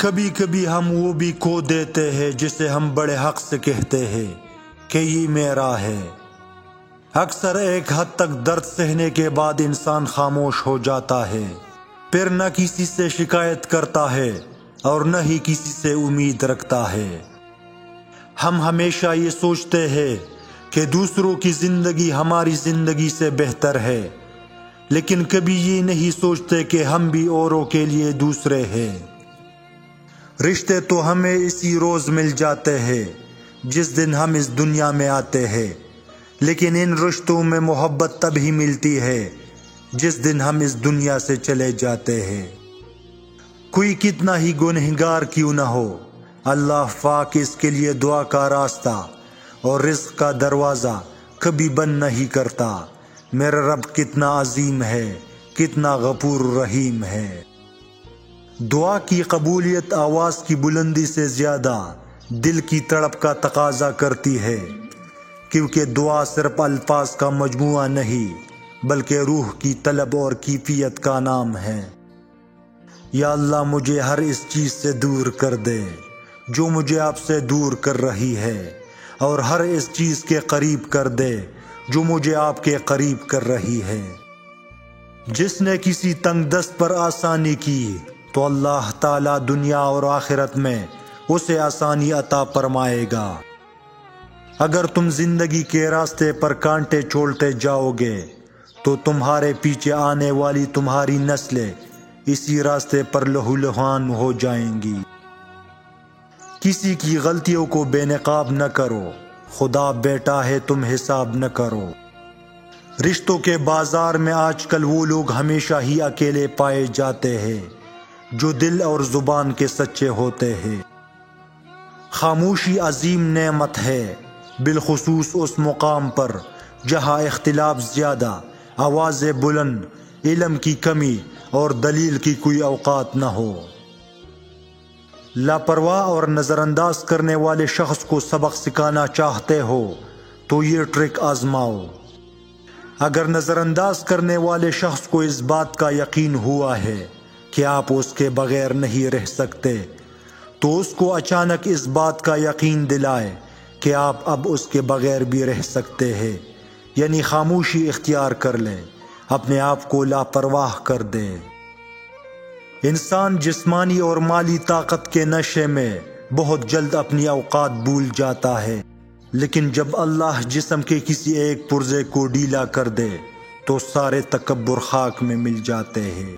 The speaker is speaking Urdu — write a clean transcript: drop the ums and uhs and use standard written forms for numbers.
کبھی کبھی ہم وہ بھی کھو دیتے ہیں جسے ہم بڑے حق سے کہتے ہیں کہ یہ میرا ہے۔ اکثر ایک حد تک درد سہنے کے بعد انسان خاموش ہو جاتا ہے، پھر نہ کسی سے شکایت کرتا ہے اور نہ ہی کسی سے امید رکھتا ہے۔ ہم ہمیشہ یہ سوچتے ہیں کہ دوسروں کی زندگی ہماری زندگی سے بہتر ہے، لیکن کبھی یہ نہیں سوچتے کہ ہم بھی اوروں کے لیے دوسرے ہیں۔ رشتے تو ہمیں اسی روز مل جاتے ہیں جس دن ہم اس دنیا میں آتے ہیں، لیکن ان رشتوں میں محبت تب ہی ملتی ہے جس دن ہم اس دنیا سے چلے جاتے ہیں۔ کوئی کتنا ہی گنہگار کیوں نہ ہو، اللہ پاک اس کے لیے دعا کا راستہ اور رزق کا دروازہ کبھی بند نہیں کرتا۔ میرا رب کتنا عظیم ہے، کتنا غفور رحیم ہے۔ دعا کی قبولیت آواز کی بلندی سے زیادہ دل کی تڑپ کا تقاضا کرتی ہے، کیونکہ دعا صرف الفاظ کا مجموعہ نہیں بلکہ روح کی طلب اور کیفیت کا نام ہے۔ یا اللہ مجھے ہر اس چیز سے دور کر دے جو مجھے آپ سے دور کر رہی ہے، اور ہر اس چیز کے قریب کر دے جو مجھے آپ کے قریب کر رہی ہے۔ جس نے کسی تنگ دست پر آسانی کی تو اللہ تعالیٰ دنیا اور آخرت میں اسے آسانی عطا فرمائے گا۔ اگر تم زندگی کے راستے پر کانٹے چھوڑتے جاؤ گے تو تمہارے پیچھے آنے والی تمہاری نسلیں اسی راستے پر لہو لہان ہو جائیں گی۔ کسی کی غلطیوں کو بے نقاب نہ کرو، خدا بیٹا ہے تم حساب نہ کرو۔ رشتوں کے بازار میں آج کل وہ لوگ ہمیشہ ہی اکیلے پائے جاتے ہیں جو دل اور زبان کے سچے ہوتے ہیں۔ خاموشی عظیم نعمت ہے، بالخصوص اس مقام پر جہاں اختلاف زیادہ، آوازیں بلند، علم کی کمی اور دلیل کی کوئی اوقات نہ ہو۔ لاپرواہ اور نظر انداز کرنے والے شخص کو سبق سکھانا چاہتے ہو تو یہ ٹرک آزماؤ۔ اگر نظر انداز کرنے والے شخص کو اس بات کا یقین ہوا ہے کہ آپ اس کے بغیر نہیں رہ سکتے تو اس کو اچانک اس بات کا یقین دلائے کہ آپ اب اس کے بغیر بھی رہ سکتے ہیں، یعنی خاموشی اختیار کر لیں، اپنے آپ کو لاپرواہ کر دیں۔ انسان جسمانی اور مالی طاقت کے نشے میں بہت جلد اپنی اوقات بھول جاتا ہے، لیکن جب اللہ جسم کے کسی ایک پرزے کو ڈھیلا کر دے تو سارے تکبر خاک میں مل جاتے ہیں۔